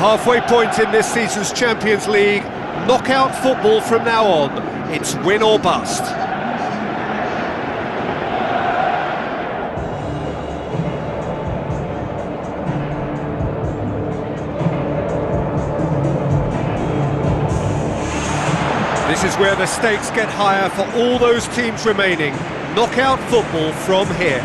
halfway point in this season's Champions League. Knockout football from now on. It's win or bust. This is where the stakes get higher for all those teams remaining. Knockout football from here.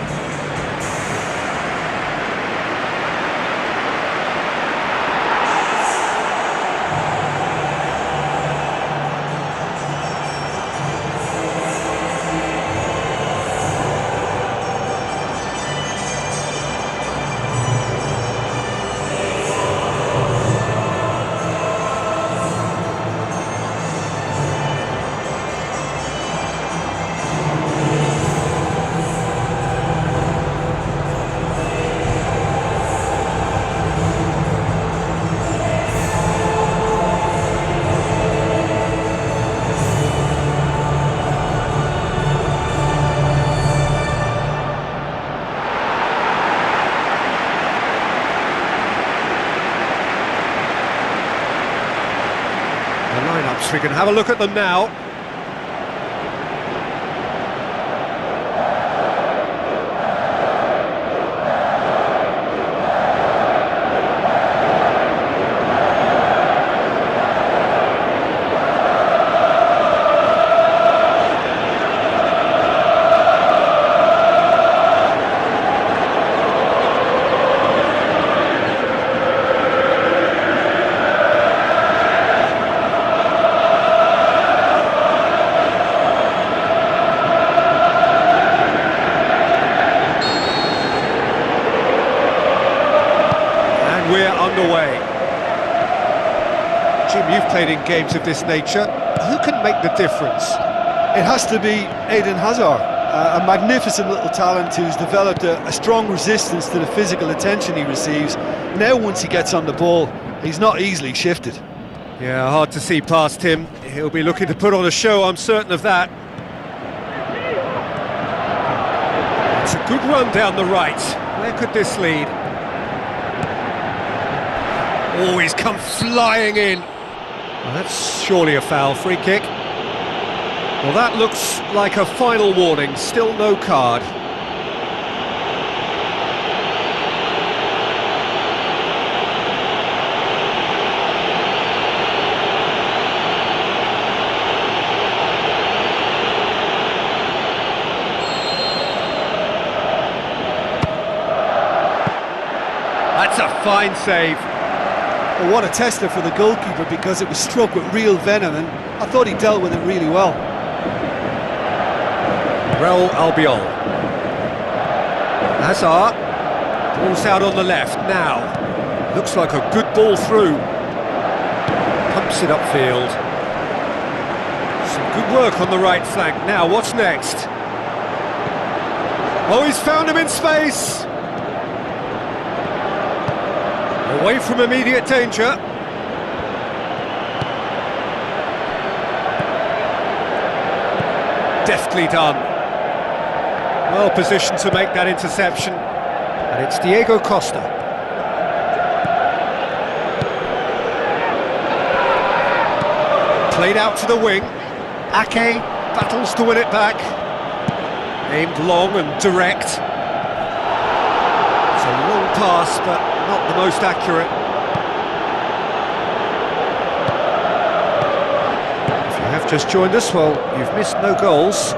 We can have a look at them now. We're underway. Jim, you've played in games of this nature. Who can make the difference? It has to be Eden Hazard, a magnificent little talent who's developed a strong resistance to the physical attention he receives. Now once he gets on the ball, he's not easily shifted. Yeah, hard to see past him. He'll be looking to put on a show, I'm certain of that. It's a good run down the right. Where could this lead? Oh, he's come flying in. Well, that's surely a foul. Free kick. Well, that looks like a final warning. Still no card. That's a fine save. Well, what a tester for the goalkeeper, because it was struck with real venom, and I thought he dealt with it really well. Raul Albiol. Hazard. Ball's out on the left now. Looks like a good ball through. Pumps it upfield. Some good work on the right flank. Now, what's next? Oh, he's found him in space. Away from immediate danger. Deftly done. Well positioned to make that interception. And it's Diego Costa. Played out to the wing. Ake battles to win it back. Aimed long and direct. It's a long pass, but not the most accurate. If you have just joined us, well, you've missed no goals.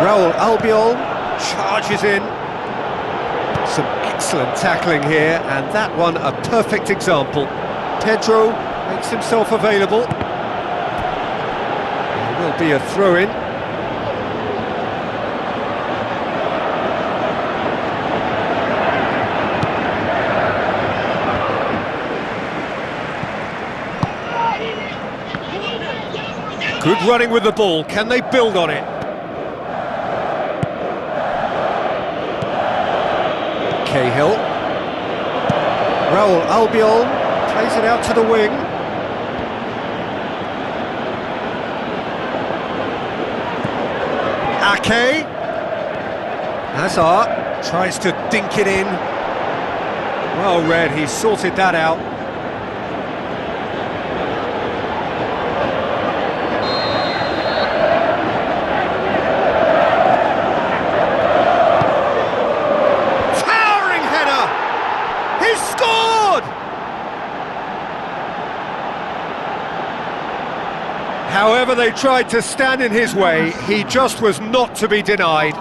Raul Albiol charges in. Some excellent tackling here, and that one a perfect example. Pedro makes himself available. There will be a throw-in. Good running with the ball. Can they build on it? Cahill. Raul Albiol plays it out to the wing. Ake. Hazard. Tries to dink it in. Well read, he's sorted that out. Towering header! He's scored! However they tried to stand in his way, he just was not to be denied.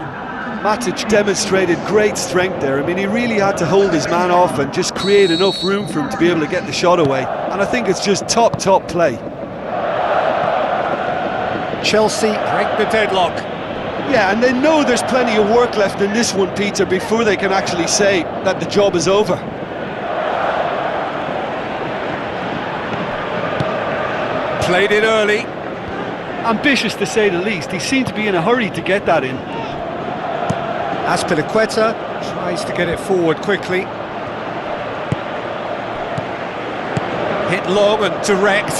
Matic demonstrated great strength there. I mean, he really had to hold his man off and just create enough room for him to be able to get the shot away. And I think it's just top play. Chelsea break the deadlock. Yeah, and they know there's plenty of work left in this one, Peter, before they can actually say that the job is over. Played it early. Ambitious to say the least. He seemed to be in a hurry to get that in. Azpilicueta tries to get it forward quickly. Hit long and direct.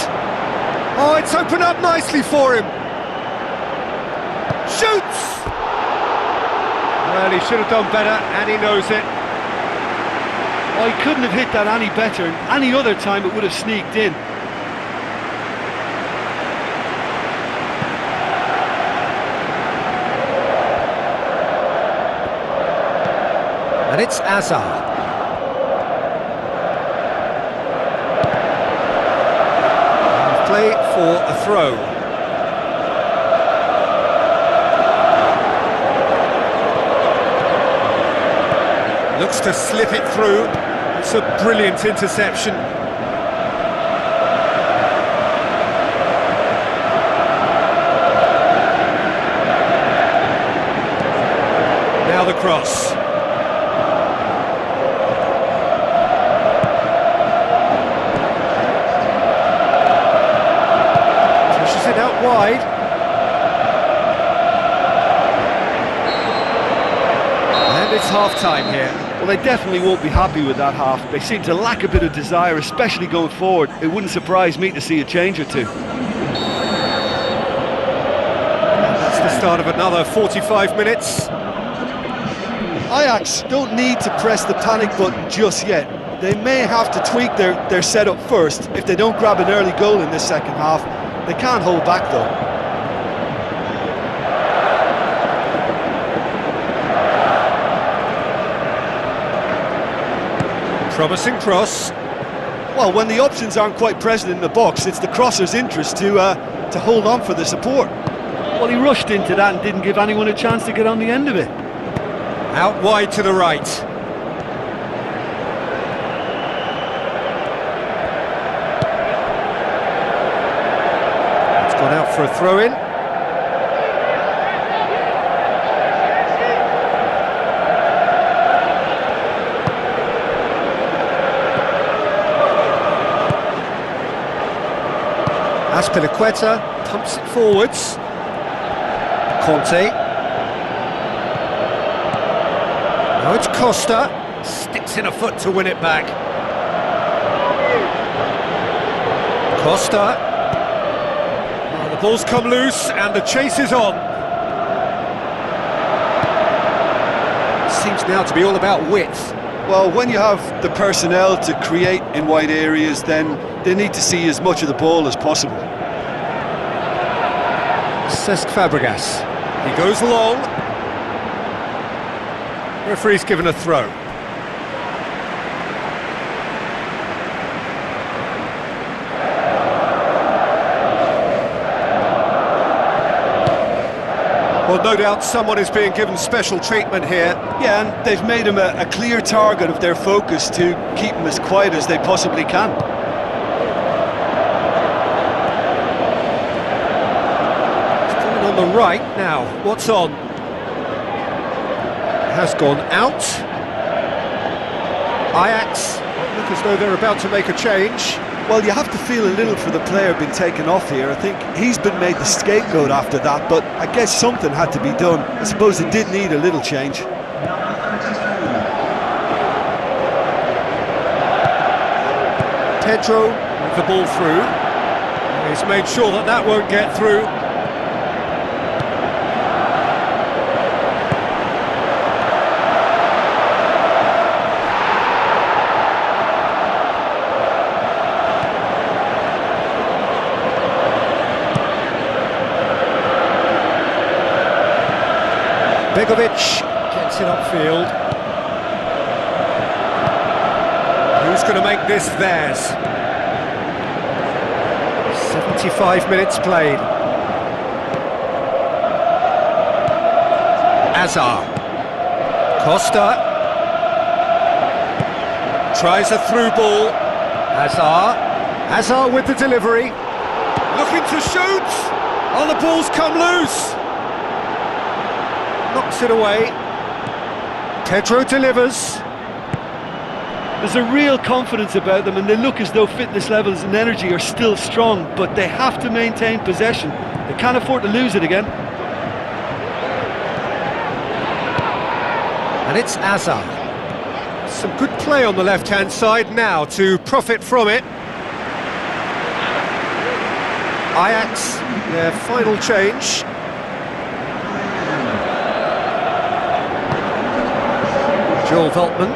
Oh, it's opened up nicely for him. Shoots! Well, he should have done better, and he knows it. Oh, he couldn't have hit that any better. Any other time it would have sneaked in. And it's Azar. Play for a throw. Looks to slip it through. It's a brilliant interception. Now the cross. Out wide. And it's half-time here. Well, they definitely won't be happy with that half. They seem to lack a bit of desire, especially going forward. It wouldn't surprise me to see a change or two. And that's the start of another 45 minutes. Ajax don't need to press the panic button just yet. They may have to tweak their setup first if they don't grab an early goal in this second half. They can't hold back though. Promising cross. Well, when the options aren't quite present in the box, it's the crosser's interest to hold on for the support. Well, he rushed into that and didn't give anyone a chance to get on the end of it. Out wide to the right. Gone out for a throw-in. Azpilicueta pumps it forwards. Conte. Now it's Costa. Sticks in a foot to win it back. Costa. The ball's come loose and the chase is on. Seems now to be all about width. Well, when you have the personnel to create in wide areas, then they need to see as much of the ball as possible. Cesc Fabregas. He goes long. Referee's given a throw. Well, no doubt someone is being given special treatment here. Yeah, and they've made him a clear target of their focus to keep him as quiet as they possibly can. It's coming on the right now. What's on? Has gone out. Ajax look as though they're about to make a change. Well, you have to feel a little for the player being taken off here. I think he's been made the scapegoat after that, but I guess something had to be done. I suppose it did need a little change. Pedro with the ball through. He's made sure that that won't get through. Begovic gets it upfield. Who's going to make this theirs? 75 minutes played. Azar. Costa. Tries a through ball. Azar with the delivery. Looking to shoot. Oh, the ball's come loose. Knocks it away. Pedro delivers. There's a real confidence about them, and they look as though fitness levels and energy are still strong, but they have to maintain possession. They can't afford to lose it again. And it's Azar. Some good play on the left-hand side now to profit from it. Ajax, their final change. Joel Veltman.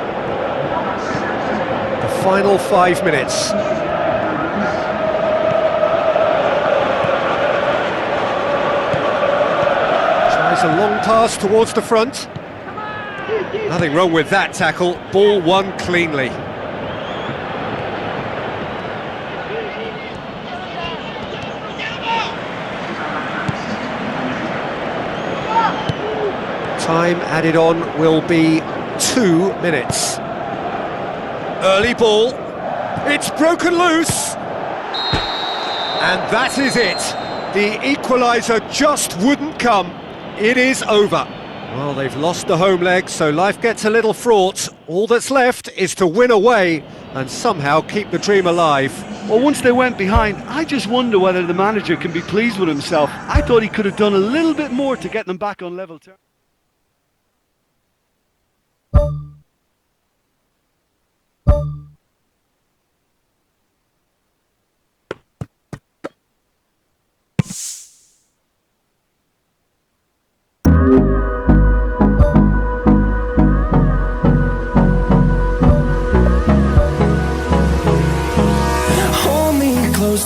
The final 5 minutes. Tries a long pass towards the front. Nothing wrong with that tackle. Ball won cleanly. Time added on will be 2 minutes. Early ball. It's broken loose. And that is it. The equaliser just wouldn't come. It is over. Well, they've lost the home leg, so life gets a little fraught. All that's left is to win away and somehow keep the dream alive. Well, once they went behind, I just wonder whether the manager can be pleased with himself. I thought he could have done a little bit more to get them back on level terms.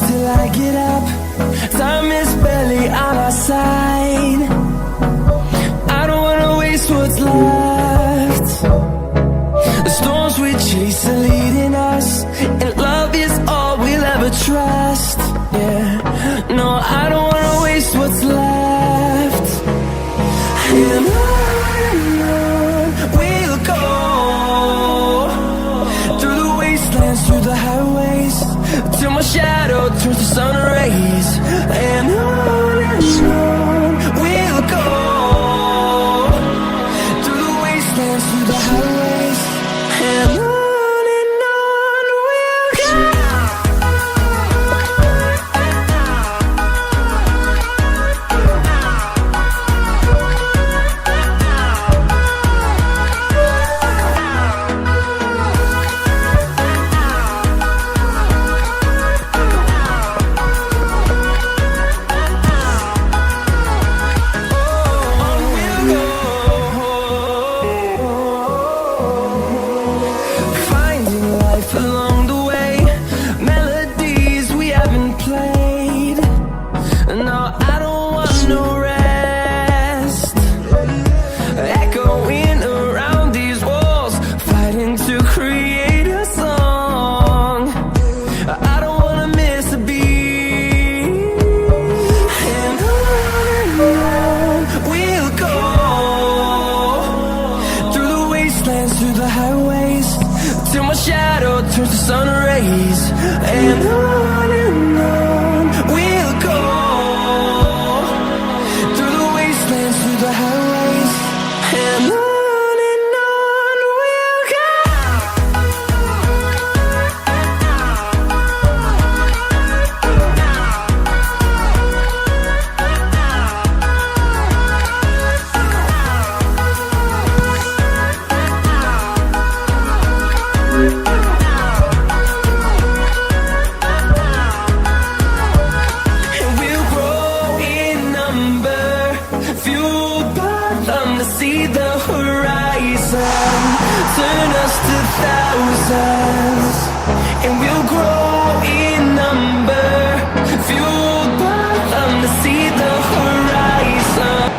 Till I get up, time is barely on our side. I don't wanna waste what's left. The storms we chase are leading us, and love is all we'll ever trust. Yeah, no, I don't wanna waste what's left. And on we'll go, through the wastelands, through the highways, till my shadow turns to sun rays. And on we'll go, through the wastelands, through the highways. And on we'll go. Turns to sun rays. And on we'll go, through the wastelands, through the highways. And on we'll go. Turn us to thousands, and we'll grow in number, fueled by them to see the horizon.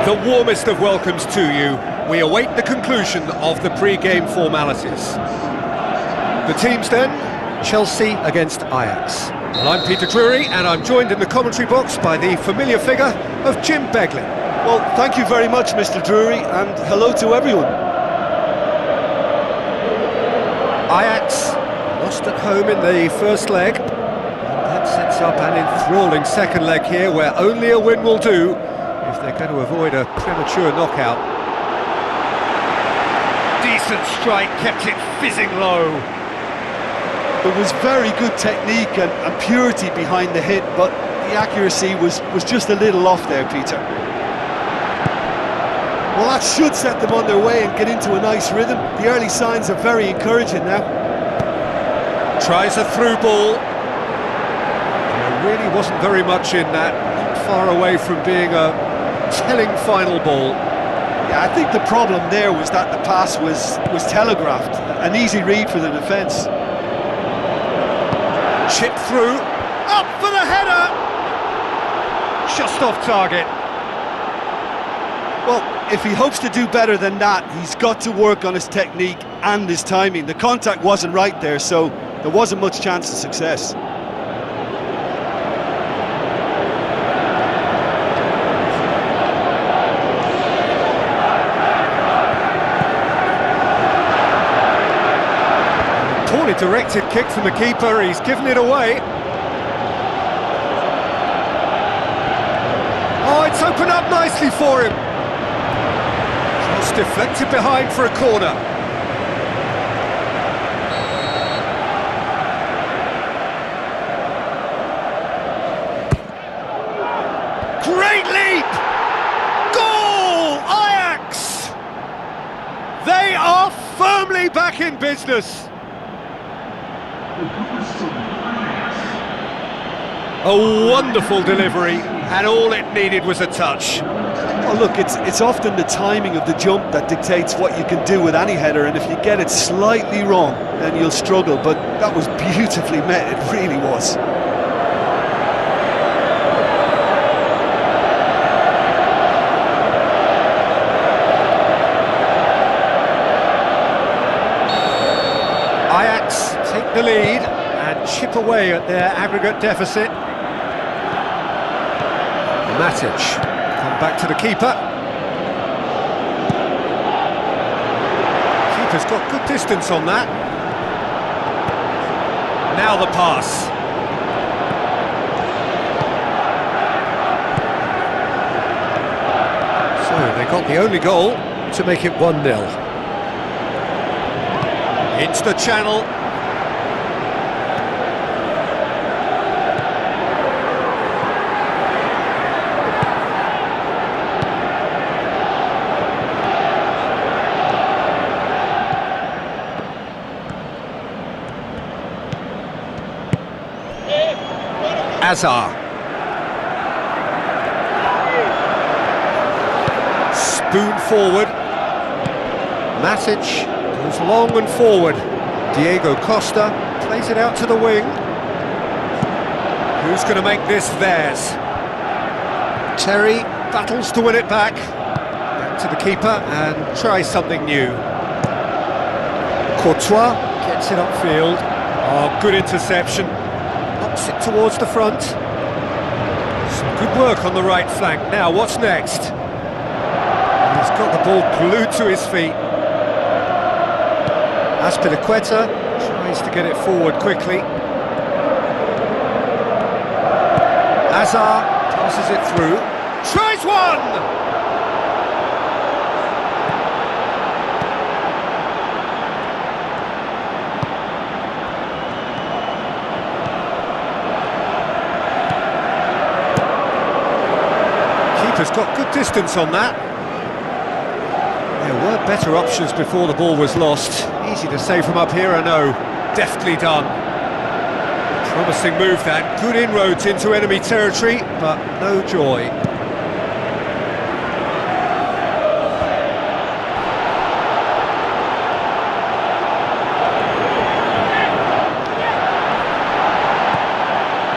The warmest of welcomes to you. We await the conclusion of the pre-game formalities. The teams then, Chelsea against Ajax. Well, I'm Peter Drury, and I'm joined in the commentary box by the familiar figure of Jim Beglin. Well, thank you very much, Mr. Drury, and hello to everyone. Ajax lost at home in the first leg. And that sets up an enthralling second leg here, where only a win will do if they're going to avoid a premature knockout. Decent strike, kept it fizzing low. There was very good technique and purity behind the hit, but the accuracy was just a little off there, Peter. Well, that should set them on their way and get into a nice rhythm. The early signs are very encouraging now. Tries a through ball. There really wasn't very much in that, not far away from being a telling final ball. Yeah, I think the problem there was that the pass was telegraphed. An easy read for the defence. Chip through, up for the header! Just off target. Well, if he hopes to do better than that, he's got to work on his technique and his timing. The contact wasn't right there, so there wasn't much chance of success. Poorly directed kick from the keeper, he's given it away. Oh, it's opened up nicely for him. It's deflected behind for a corner. Great leap! Goal! Ajax! They are firmly back in business. A wonderful delivery, and all it needed was a touch. Well, look, it's often the timing of the jump that dictates what you can do with any header, and if you get it slightly wrong, then you'll struggle, but that was beautifully met, it really was. Ajax take the lead and chip away at their aggregate deficit. Matic, come back to the keeper. Keeper's got good distance on that. Now the pass. So they got the only goal to make it 1-0. Into the channel. Azar. Spoon forward. Matic goes long and forward. Diego Costa plays it out to the wing. Who's going to make this theirs? Terry battles to win it back. Back to the keeper and tries something new. Courtois gets it upfield. Oh, good interception. Knocks it towards the front. Some good work on the right flank. Now, what's next? He's got the ball glued to his feet. Aspilicueta tries to get it forward quickly. Azar passes it through. Tries one! Keeper's got good distance on that. There were better options before the ball was lost. Easy to say from up here, I know. Deftly done. Promising move that. Good inroads into enemy territory, but no joy.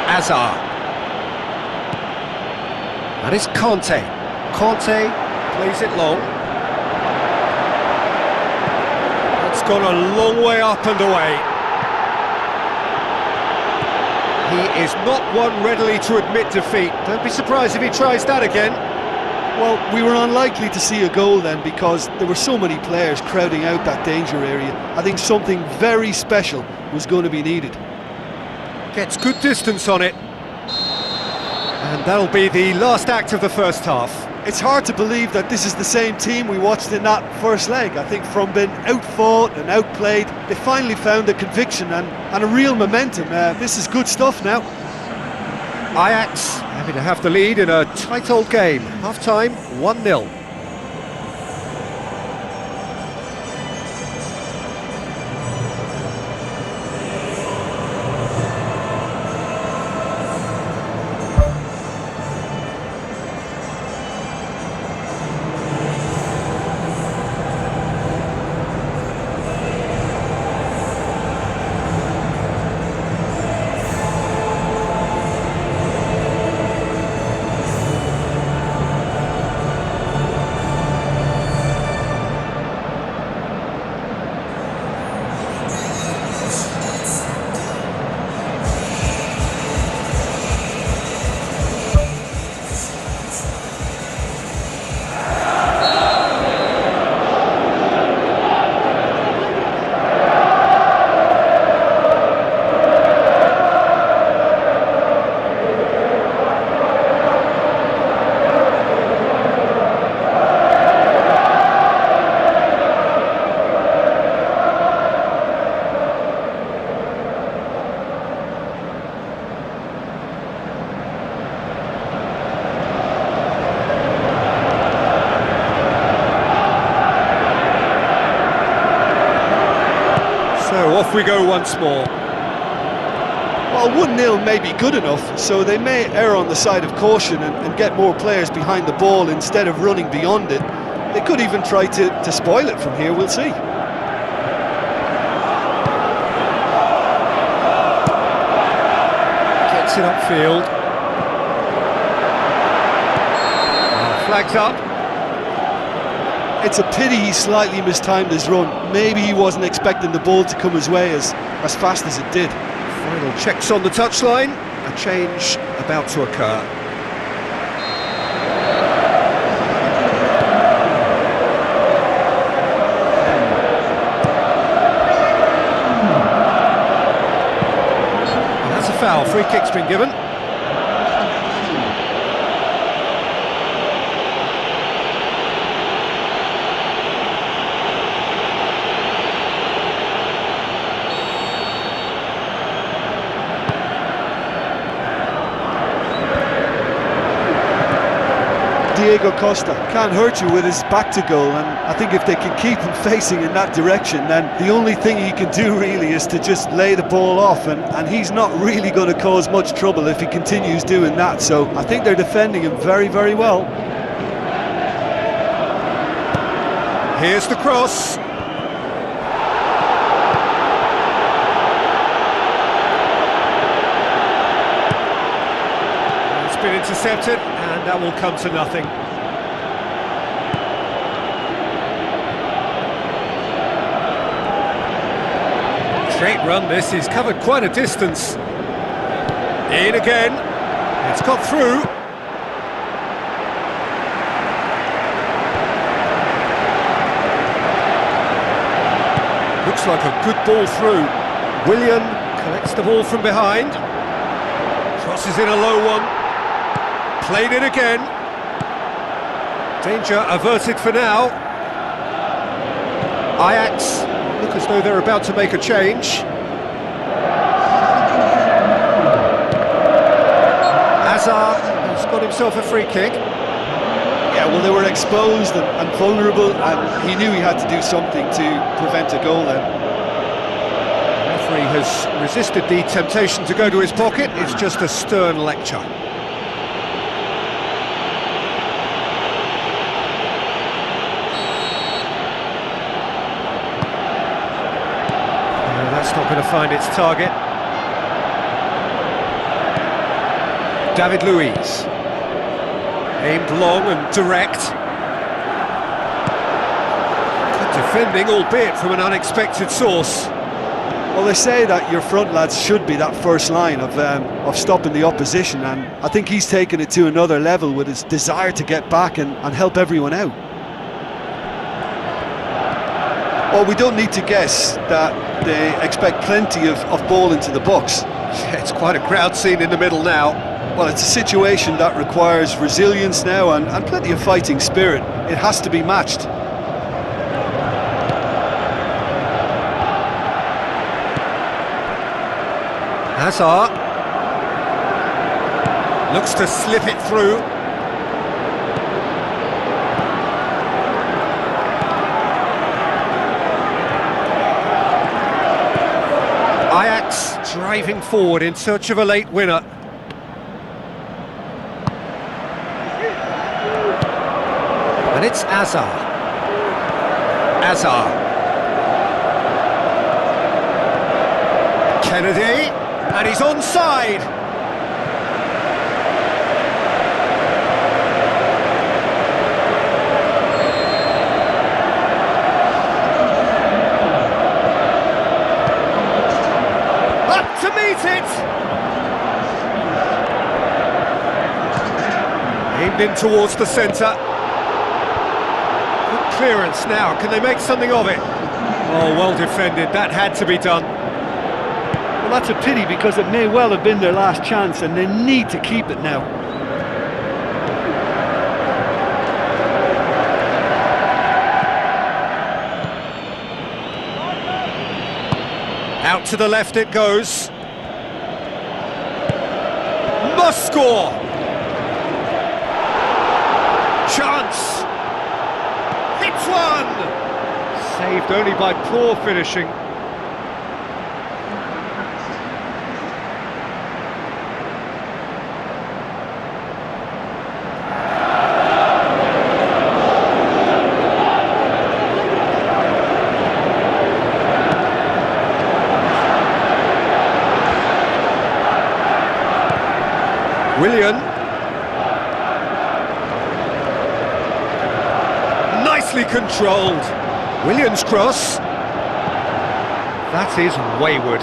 Azar. That is Conte. Conte Plays it long. That's gone a long way up and away. He is not one readily to admit defeat. Don't be surprised if he tries that again. Well, we were unlikely to see a goal then because there were so many players crowding out that danger area. I think something very special was going to be needed. Gets good distance on it. And that'll be the last act of the first half. It's hard to believe that this is the same team we watched in that first leg. I think from being outfought and outplayed, they finally found a conviction and a real momentum. This is good stuff now. Ajax happy to have the lead in a tight old game. Half-time, 1-0. Off we go once more. Well, 1-0 may be good enough, so they may err on the side of caution and get more players behind the ball instead of running beyond it. They could even try to spoil it from here, we'll see. Gets it upfield. Flags up. It's a pity he slightly mistimed his run. Maybe he wasn't expecting the ball to come his way as fast as it did. Final checks on the touchline. A change about to occur. And that's a foul. Free kick's been given. Diego Costa can't hurt you with his back to goal, and I think if they can keep him facing in that direction, then the only thing he can do really is to just lay the ball off, and he's not really going to cause much trouble if he continues doing that, so I think they're defending him very, very well. Here's the cross. It's been intercepted, and that will come to nothing. Great run this, he's covered quite a distance. In again, it's got through. Looks like a good ball through. William collects the ball from behind. Crosses in a low one. Played it again. Danger averted for now. Ajax look as though they're about to make a change. Hazard has got himself a free kick. Yeah, well, they were exposed and vulnerable, and he knew he had to do something to prevent a goal then. The referee has resisted the temptation to go to his pocket. It's just a stern lecture. That's not going to find its target. David Luiz. Aimed long and direct. defending, albeit from an unexpected source. Well, they say that your front lads should be that first line of stopping the opposition, and I think he's taken it to another level with his desire to get back and help everyone out. Well, we don't need to guess that they expect plenty of ball into the box. Yeah, it's quite a crowd scene in the middle now. Well, it's a situation that requires resilience now and plenty of fighting spirit. It has to be matched. Hazard looks to slip it through. Ajax driving forward in search of a late winner. And it's Azar. Kennedy, and he's onside. Up to meet it. Aimed in towards the centre. Good clearance now. Can they make something of it? Oh, well defended. That had to be done. Well, that's a pity because it may well have been their last chance and they need to keep it now. Out to the left it goes. Must score! Chance! Hits one! Saved only by poor finishing. Willian. Nicely controlled. Willian's cross. That is wayward.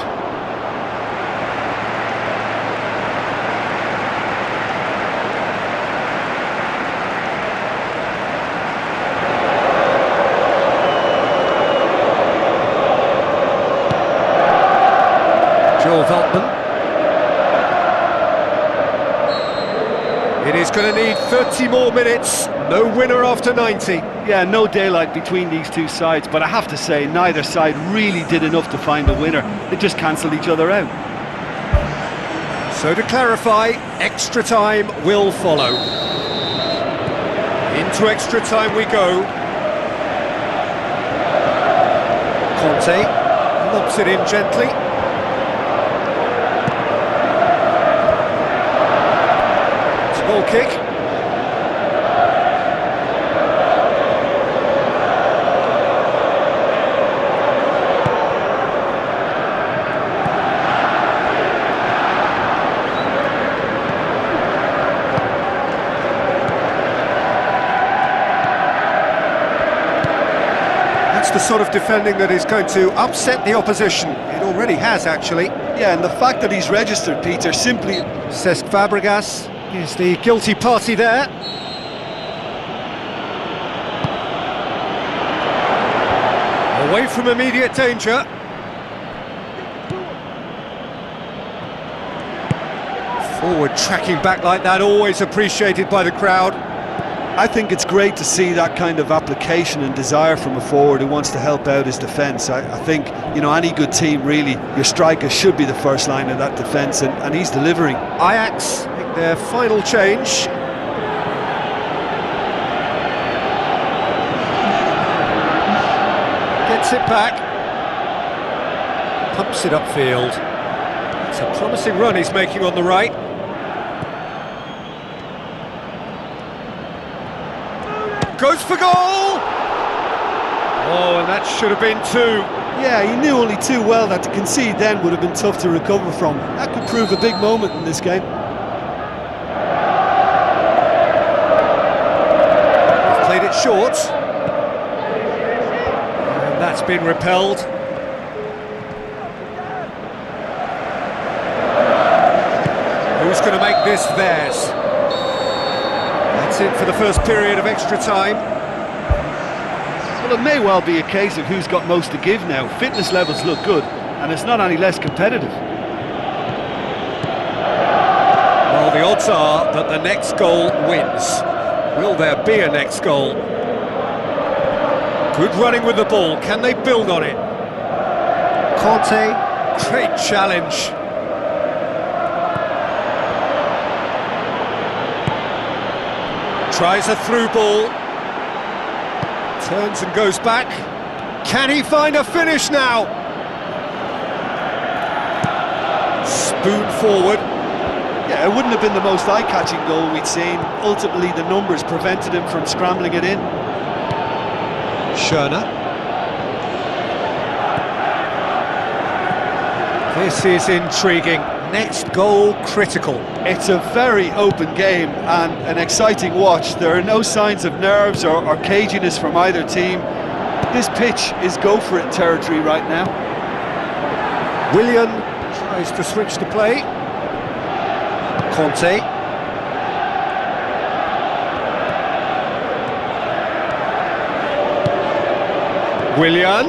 Joel Veltman. It is going to need 30 more minutes, no winner after 90. Yeah, no daylight between these two sides, but I have to say, neither side really did enough to find a winner. They just cancelled each other out. So to clarify, extra time will follow. Into extra time we go. Conte lobs it in gently. Ball kick. That's the sort of defending that is going to upset the opposition. It already has, actually. Yeah, and the fact that he's registered, Peter, simply... Cesc Fabregas is the guilty party there. Away from immediate danger. Forward tracking back like that, always appreciated by the crowd. I think it's great to see that kind of application and desire from a forward who wants to help out his defence. I think, you know, any good team really, your striker should be the first line of that defence, and he's delivering. Ajax make their final change. Gets it back. Pumps it upfield. It's a promising run he's making on the right. Goes for goal! Oh, and that should have been two. Yeah, he knew only too well that to concede then would have been tough to recover from. That could prove a big moment in this game. He's played it short. That's been repelled. Who's going to make this theirs? That's it for the first period of extra time. Well, it may well be a case of who's got most to give now. Fitness levels look good, and it's not any less competitive. Well, the odds are that the next goal wins. Will there be a next goal? Good running with the ball. Can they build on it? Conte, great challenge. Tries a through ball. Turns and goes back. Can he find a finish now? Spoon forward. Yeah, it wouldn't have been the most eye-catching goal we'd seen. Ultimately, the numbers prevented him from scrambling it in. Schöner. This is intriguing. Next goal critical. It's a very open game and an exciting watch. There are no signs of nerves or caginess from either team. This pitch is go-for-it territory right now. Willian tries to switch the play. Conte. Willian.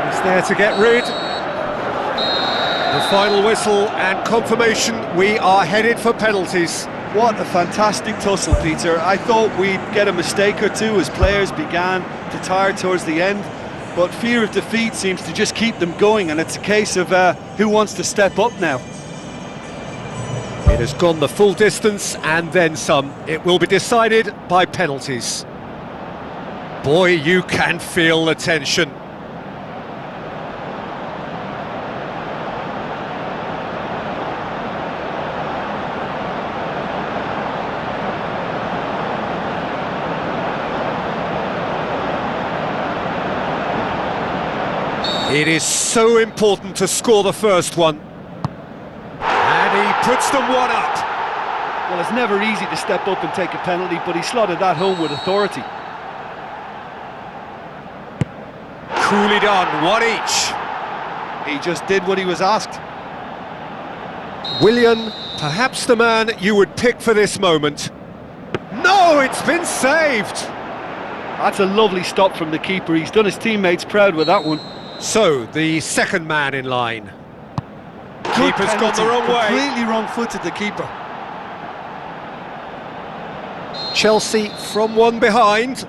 He's there to get rid. The final whistle and confirmation, we are headed for penalties. What a fantastic tussle, Peter. I thought we'd get a mistake or two as players began to tire towards the end, but fear of defeat seems to just keep them going, and it's a case of who wants to step up now. It has gone the full distance and then some. It will be decided by penalties. Boy, you can feel the tension. It is so important to score the first one. And he puts them one up. Well, it's never easy to step up and take a penalty, but he slotted that home with authority. Coolly done, one each. He just did what he was asked. Willian, perhaps the man you would pick for this moment. No, it's been saved! That's a lovely stop from the keeper. He's done his teammates proud with that one. So, the second man in line. Good Keeper's gone penalty. the wrong way. Completely wrong-footed, the keeper. Chelsea from one behind.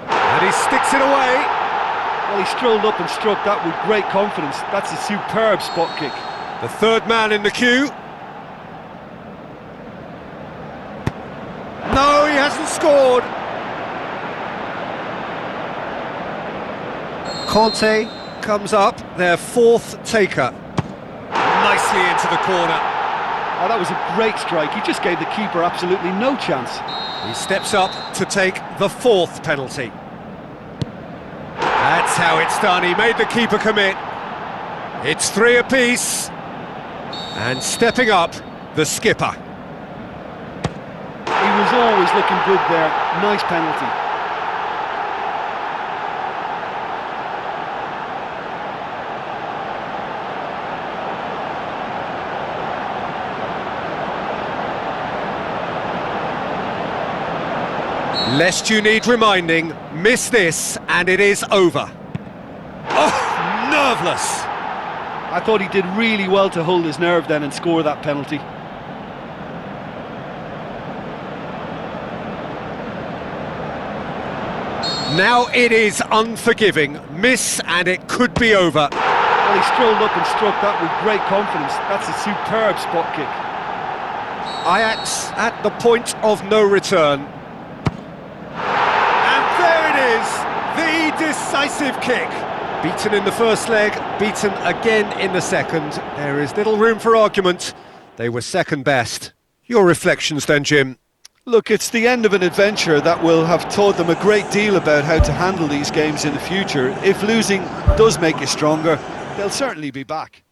And he sticks it away. Well, he strolled up and struck that with great confidence. That's a superb spot kick. The third man in the queue. No, he hasn't scored. Conte comes up, their fourth taker. Nicely into the corner. Oh, that was a great strike. He just gave the keeper absolutely no chance. He steps up to take the fourth penalty. That's how it's done. He made the keeper commit. It's three apiece. And stepping up, the skipper. He was always looking good there. Nice penalty. Lest you need reminding, miss this and it is over. Oh, nerveless! I thought he did really well to hold his nerve then and score that penalty. Now it is unforgiving. Miss and it could be over. Well, he strolled up and struck that with great confidence. That's a superb spot kick. Ajax at the point of no return. And there it is, the decisive kick. Beaten in the first leg, beaten again in the second. There is little room for argument. They were second best. Your reflections then, Jim? Look, it's the end of an adventure that will have taught them a great deal about how to handle these games in the future. If losing does make you stronger, they'll certainly be back.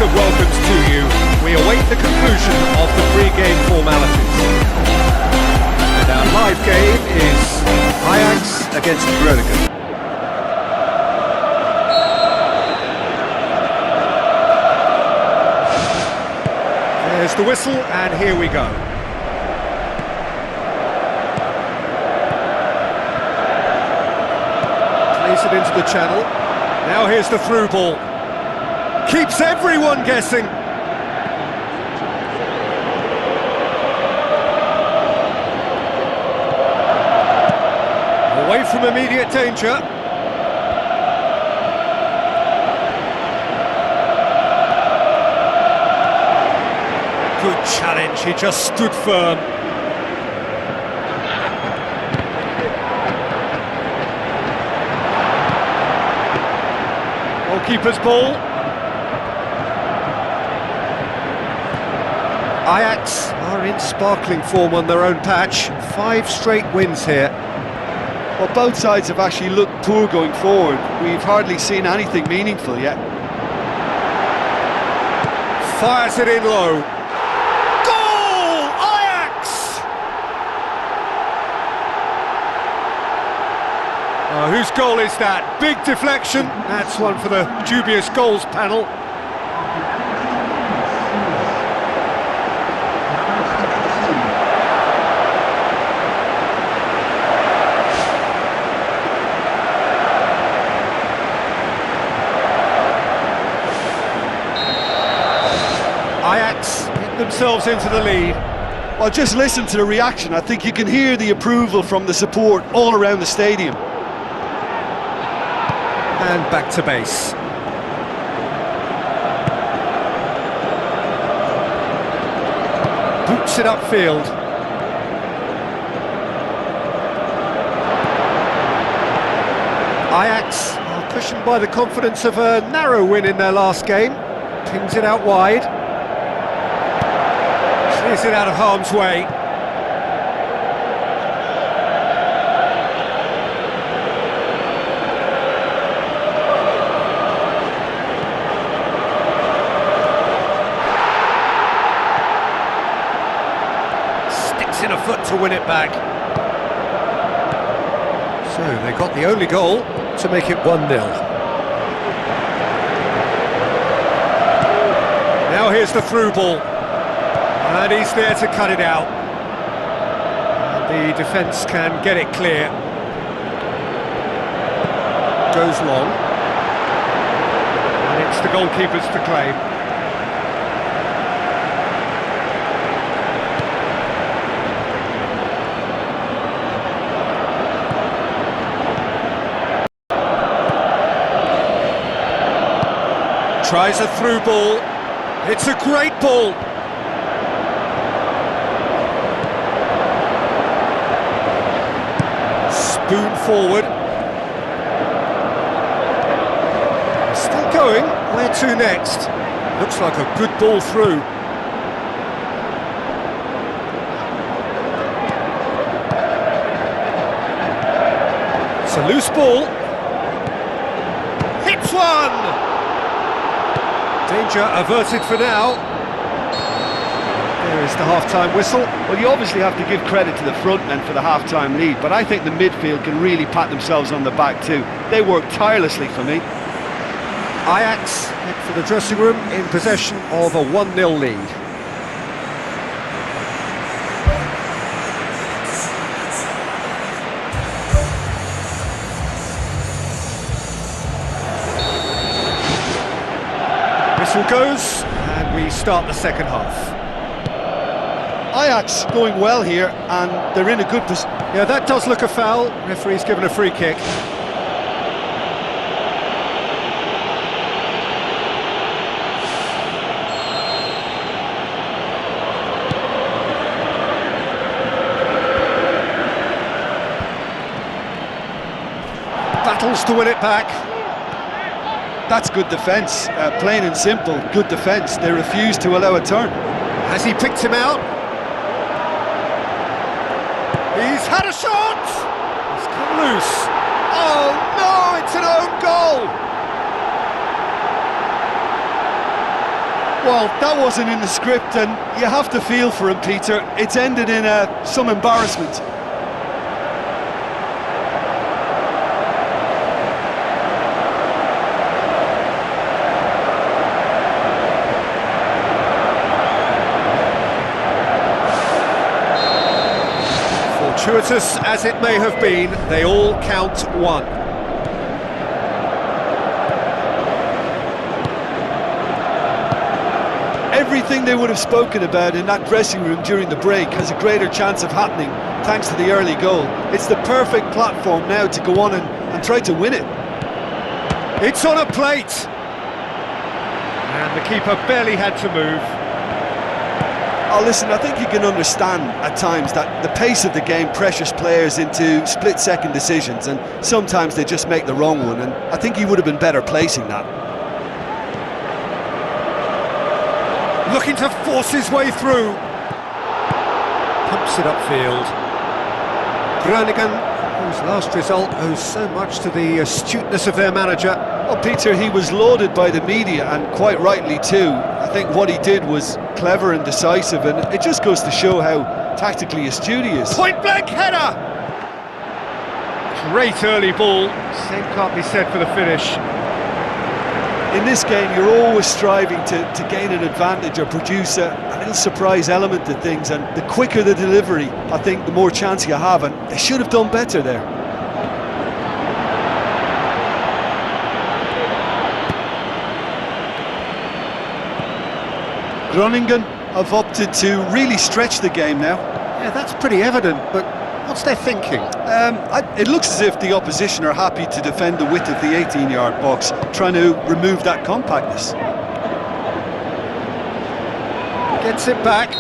of welcomes to you. We await the conclusion of the pre-game formalities. And our live game is Ahrix against Groningen. There's the whistle, and here we go. Plays it into the channel. Now here's the through ball. Keeps everyone guessing. Away from immediate danger. Good challenge, he just stood firm. Goalkeeper's ball. Ajax are in sparkling form on their own patch. 5 straight wins here. Well, both sides have actually looked poor going forward. We've hardly seen anything meaningful yet. Fires it in low. Goal! Ajax! Whose goal is that? Big deflection. That's one for the dubious goals panel. Ajax get themselves into the lead. Well, just listen to the reaction. I think you can hear the approval from the support all around the stadium. And back to base. Boots it upfield. Ajax are cushioned by the confidence of a narrow win in their last game. Pings it out wide. Clears it out of harm's way. Sticks in a foot to win it back. So they got the only goal to make it 1-0. Now here's the through ball. And he's there to cut it out. And the defence can get it clear. Goes long. And it's the goalkeepers to claim. Tries a through ball. It's a great ball. Spoon forward. Still going. Where to next? Looks like a good ball through. It's a loose ball. Hits one! Danger averted for now. There is the half-time whistle. Well, you obviously have to give credit to the front men for the half-time lead, but I think the midfield can really pat themselves on the back too. They work tirelessly for me. Ajax head for the dressing room in possession of a 1-0 lead. Whistle goes, and we start the second half. Ajax going well here, and they're in a good position. Yeah, that does look a foul. Referee's given a free kick. Battles to win it back. That's good defence, plain and simple, good defence. They refuse to allow a turn. Has he picked him out? He's had a shot! It's come loose. Oh no, it's an own goal! Well, that wasn't in the script, and you have to feel for him, Peter. It's ended in some embarrassment. Fortuitous as it may have been, they all count one. Everything they would have spoken about in that dressing room during the break has a greater chance of happening thanks to the early goal. It's the perfect platform now to go on and try to win it. It's on a plate! And the keeper barely had to move. Oh, listen, I think you can understand at times that the pace of the game pressures players into split-second decisions, and sometimes they just make the wrong one, and I think he would have been better placing that. Looking to force his way through. Pumps it upfield. Groningen, whose last result owes so much to the astuteness of their manager. Well, Peter, he was lauded by the media, and quite rightly too. I think what he did was clever and decisive, and it just goes to show how tactically astute he is. Point-blank header! Great early ball. Same can't be said for the finish. In this game, you're always striving to gain an advantage or produce a little surprise element to things, and the quicker the delivery, I think the more chance you have, and they should have done better there. Groningen have opted to really stretch the game now. Yeah, that's pretty evident, but what's their thinking? It looks as if the opposition are happy to defend the width of the 18-yard box, trying to remove that compactness. Gets it back.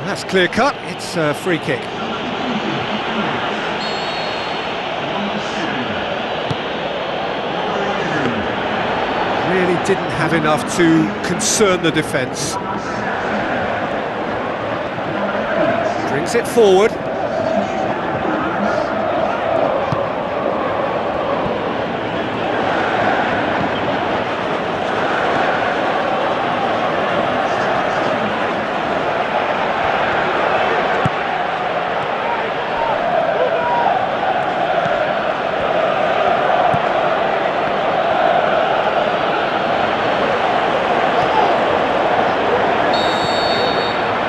That's clear cut. It's a free kick. Really didn't have enough to concern the defence. Brings it forward.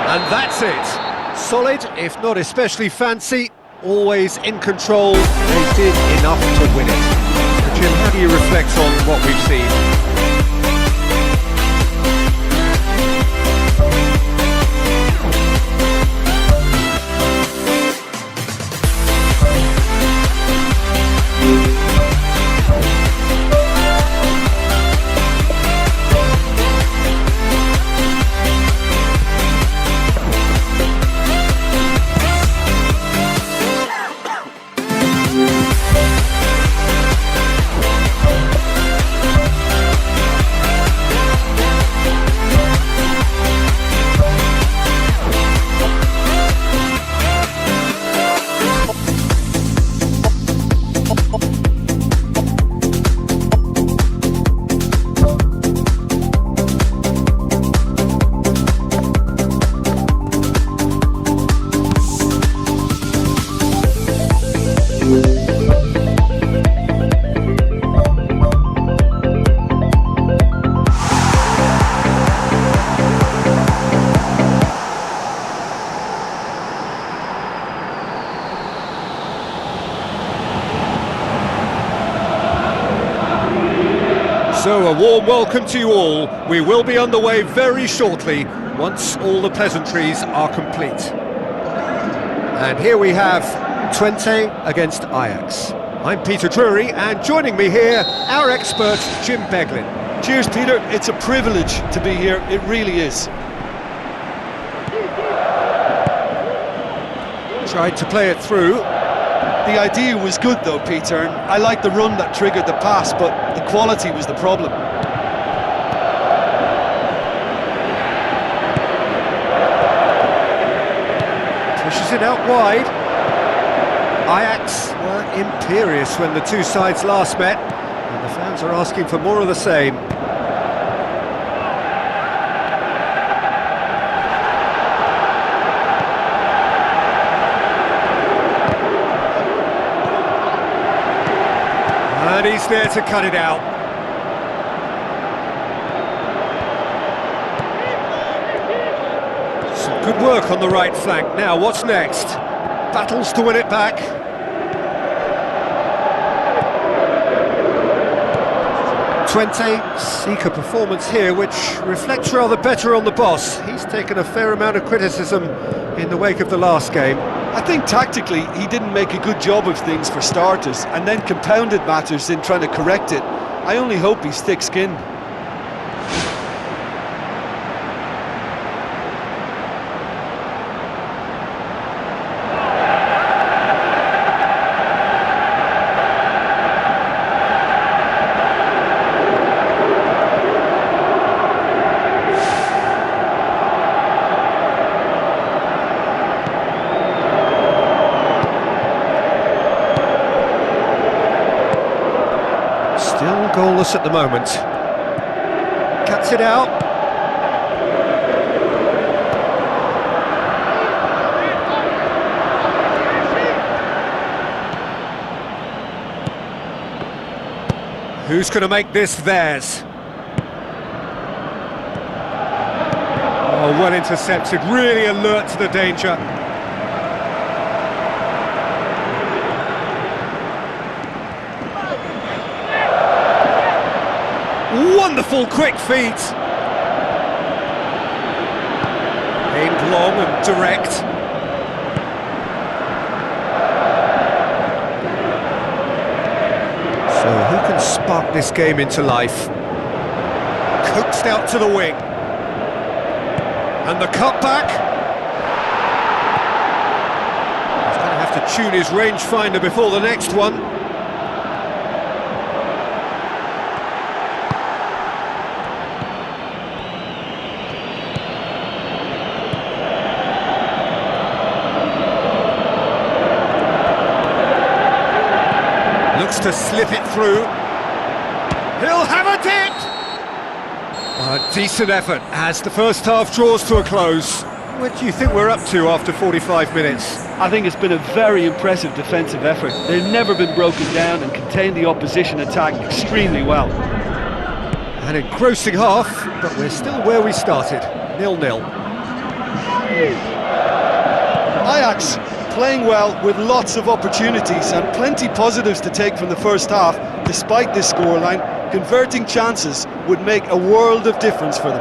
And that's it. Solid, if not especially fancy, always in control. They did enough to win it. Jim, how do you reflect on what we've seen? So a warm welcome to you all. We will be underway very shortly once all the pleasantries are complete. And here we have Twente against Ajax. I'm Peter Drury, and joining me here, our expert Jim Beglin. Cheers, Peter. It's a privilege to be here. It really is. Tried to play it through. The idea was good though, Peter, and I like the run that triggered the pass, but the quality was the problem. Pushes it out wide. Ajax were imperious when the two sides last met, and the fans are asking for more of the same. And he's there to cut it out. Some good work on the right flank. Now, what's next? Battles to win it back. Seek a performance here which reflects rather better on the boss. He's taken a fair amount of criticism in the wake of the last game. I think tactically he didn't make a good job of things for starters, and then compounded matters in trying to correct it. I only hope he's thick-skinned. Goalless at the moment. Cuts it out. Who's going to make this theirs? Oh, well intercepted, really alert to the danger. Wonderful quick feet. Aimed long and direct. So who can spark this game into life? Coaxed out to the wing. And the cutback. He's going to have to tune his rangefinder before the next one. To slip it through. He'll have a dip! A decent effort as the first half draws to a close. What do you think we're up to after 45 minutes? I think it's been a very impressive defensive effort. They've never been broken down and contained the opposition attack extremely well. An engrossing half, but we're still where we started, 0-0. Ajax playing well with lots of opportunities and plenty positives to take from the first half. Despite this scoreline, converting chances would make a world of difference for them.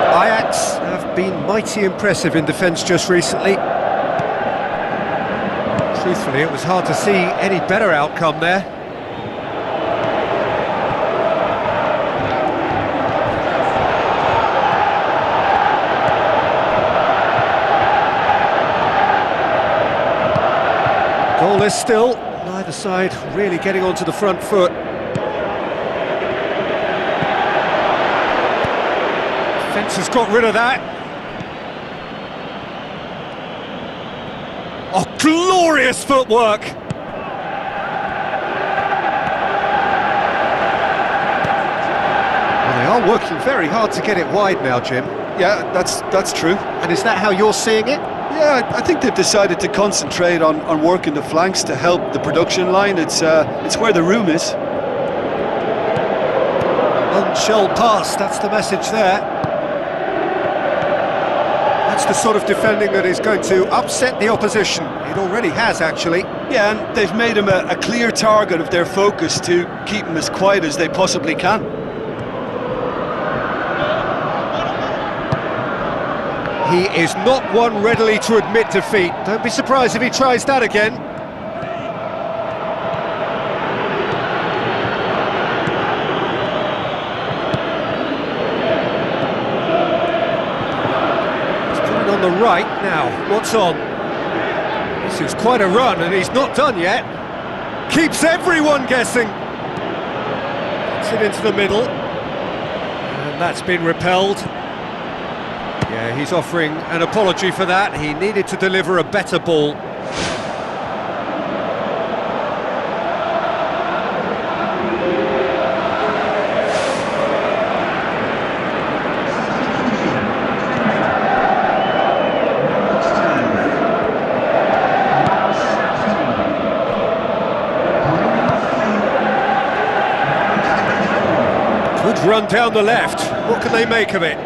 Ajax have been mighty impressive in defence just recently. Truthfully, it was hard to see any better outcome there. Goalless still, neither side really getting onto the front foot. Defence has got rid of that. Oh, glorious footwork! Well, they are working very hard to get it wide now, Jim. Yeah, that's true. And is that how you're seeing it? Yeah, I think they've decided to concentrate on working the flanks to help the production line. It's where the room is. Unshelled pass, that's the message there. That's the sort of defending that is going to upset the opposition. It already has, actually. Yeah, and they've made him a clear target of their focus to keep him as quiet as they possibly can. He is not one readily to admit defeat. Don't be surprised if he tries that again. He's coming on the right now. What's on? This is quite a run, and he's not done yet. Keeps everyone guessing. Gets it into the middle. And that's been repelled. Yeah, he's offering an apology for that. He needed to deliver a better ball. Good run down the left. What can they make of it?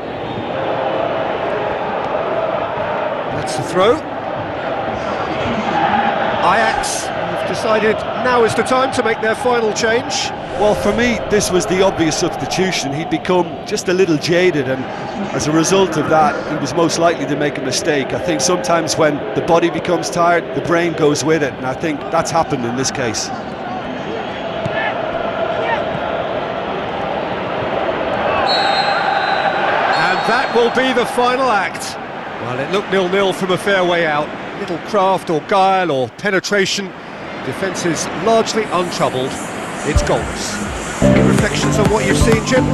That's the throw. Ajax have decided now is the time to make their final change. Well, for me, this was the obvious substitution. He'd become just a little jaded, and as a result of that, he was most likely to make a mistake. I think sometimes when the body becomes tired, the brain goes with it, and I think that's happened in this case. That will be the final act. Well, it looked 0-0 from a fair way out. Little craft or guile or penetration. Defence is largely untroubled. It's goals. Reflections on what you've seen, Jim?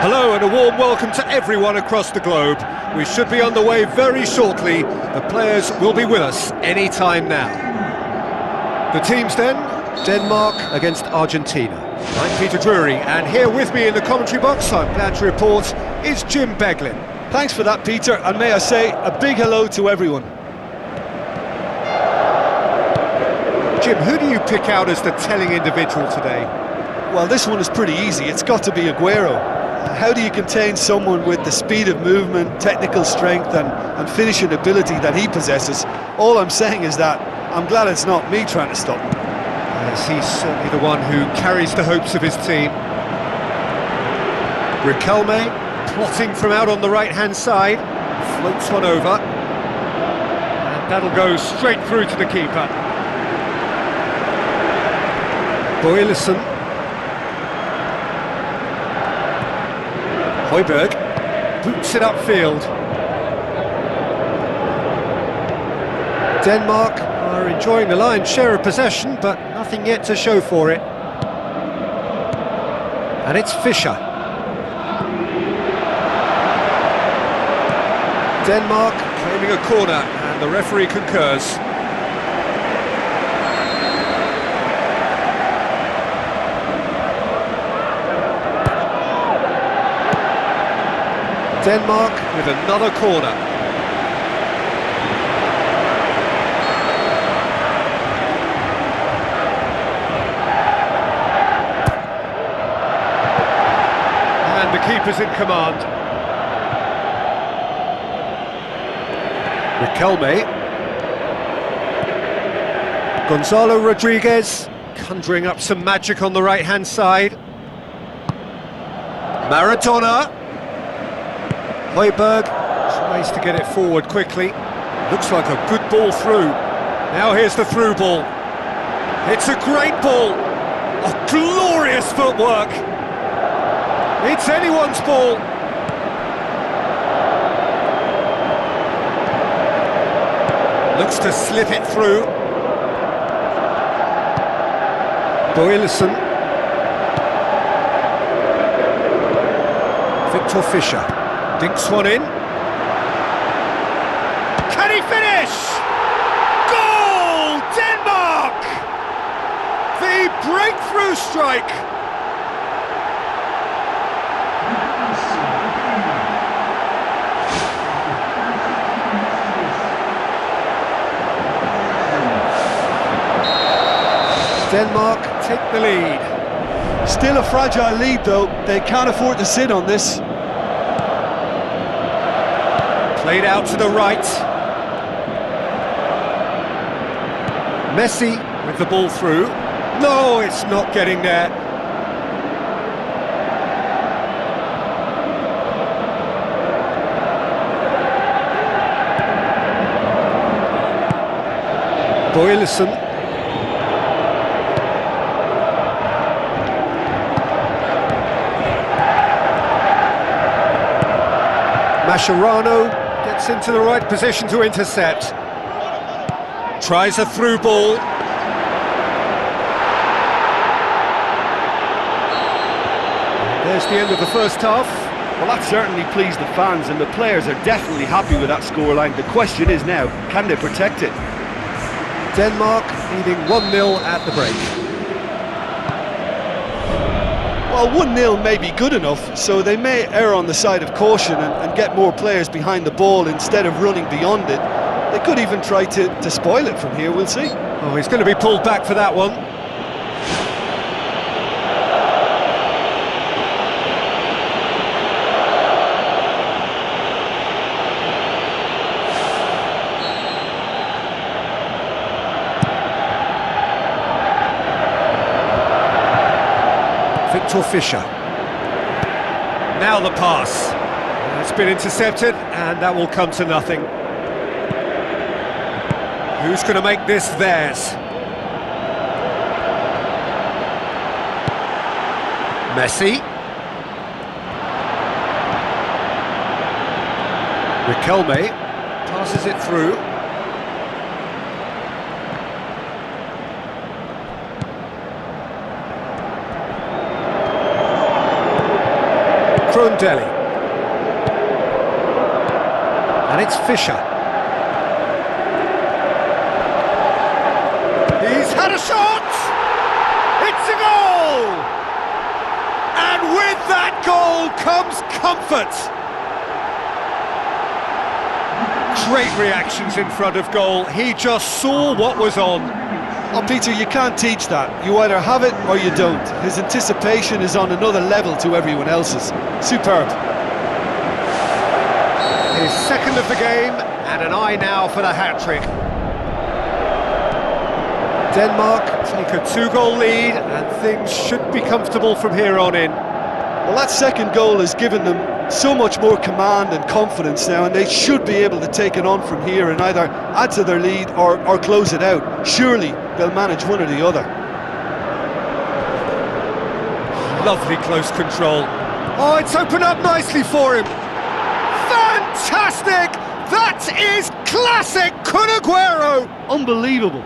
Hello and a warm welcome to everyone across the globe. We should be on the way very shortly. The players will be with us any time now. The teams then, Denmark against Argentina. I'm Peter Drury, and here with me in the commentary box, I'm glad to report, is Jim Beglin. Thanks for that, Peter, and may I say a big hello to everyone. Jim, who do you pick out as the telling individual today? Well, this one is pretty easy. It's got to be Aguero. How do you contain someone with the speed of movement, technical strength and finishing ability that he possesses? All I'm saying is that I'm glad it's not me trying to stop him. Yes, he's certainly the one who carries the hopes of his team. Riquelme, plotting from out on the right-hand side, floats one over. And that'll go straight through to the keeper. Boylisson. Højbjerg boots it upfield. Denmark are enjoying the lion's share of possession, but nothing yet to show for it. And it's Fischer. Denmark claiming a corner, and the referee concurs. Denmark with another corner. And the keeper's in command. Riquelme. Gonzalo Rodriguez conjuring up some magic on the right-hand side. Maradona. Højbjerg tries to get it forward quickly. Looks like a good ball through. Now here's the through ball. It's a great ball. Oh, glorious footwork. It's anyone's ball. Looks to slip it through. Boylisson. Victor Fischer. Dinks one in. Can he finish? Goal! Denmark! breakthrough strike! Denmark take the lead. Still a fragile lead though, they can't afford to sit on this. Played out to the right. Messi with the ball through. No, it's not getting there. Boylisson. Mascherano gets into the right position to intercept. Tries a through ball. There's the end of the first half. Well, that certainly pleased the fans, and the players are definitely happy with that scoreline. The question is now, can they protect it? Denmark leading 1-0 at the break. Well, 1-0 may be good enough, so they may err on the side of caution and get more players behind the ball instead of running beyond it. They could even try to spoil it from here, we'll see. Oh, he's going to be pulled back for that one. Victor Fischer. Now the pass. It's been intercepted, and that will come to nothing. Who's going to make this theirs? Messi. Riquelme passes it through. Deli. And it's Fischer. He's had a shot! It's a goal! And with that goal comes comfort! Great reactions in front of goal. He just saw what was on. Oh, Peter, you can't teach that. You either have it or you don't. His anticipation is on another level to everyone else's. Superb. His second of the game, and an eye now for the hat-trick. Denmark take a 2-goal lead, and things should be comfortable from here on in. Well, that second goal has given them so much more command and confidence now, and they should be able to take it on from here and either add to their lead or close it out. Surely they'll manage one or the other. Lovely close control. Oh, it's opened up nicely for him. Fantastic! That is classic Kun Aguero! Unbelievable.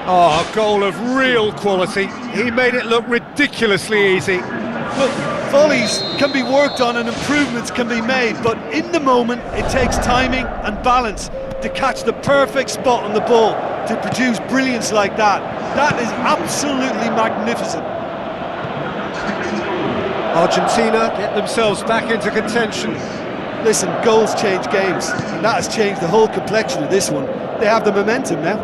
Oh, a goal of real quality. He made it look ridiculously easy. Look, volleys can be worked on and improvements can be made, but in the moment it takes timing and balance to catch the perfect spot on the ball to produce brilliance like that. That is absolutely magnificent. Argentina get themselves back into contention. Listen, goals change games, and that has changed the whole complexion of this one. They have the momentum now.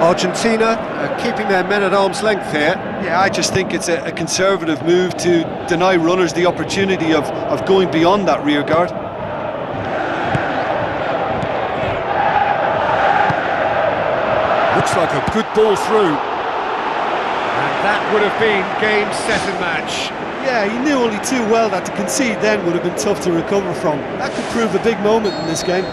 Argentina keeping their men at arm's length here. Yeah, I just think it's a conservative move to deny runners the opportunity of going beyond that rear guard. Looks like a good ball through. And that would have been game, set and match. Yeah, he knew only too well that to concede then would have been tough to recover from. That could prove a big moment in this game.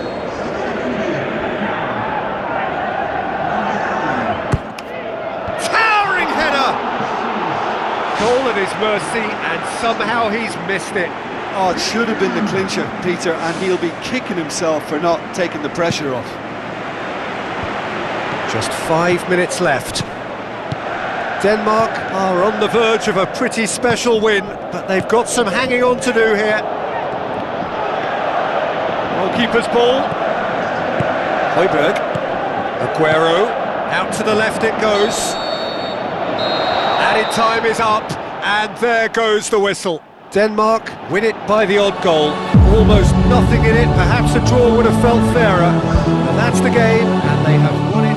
Goal at his mercy, and somehow he's missed it. Oh, it should have been the clincher, Peter, and he'll be kicking himself for not taking the pressure off. Just 5 minutes left. Denmark are on the verge of a pretty special win, but they've got some hanging on to do here. Goalkeeper's ball. Højbjerg. Aguero, out to the left it goes. Added time is up, and there goes the whistle. Denmark win it by the odd goal. Almost nothing in it, perhaps a draw would have felt fairer. But that's the game, and they have won it.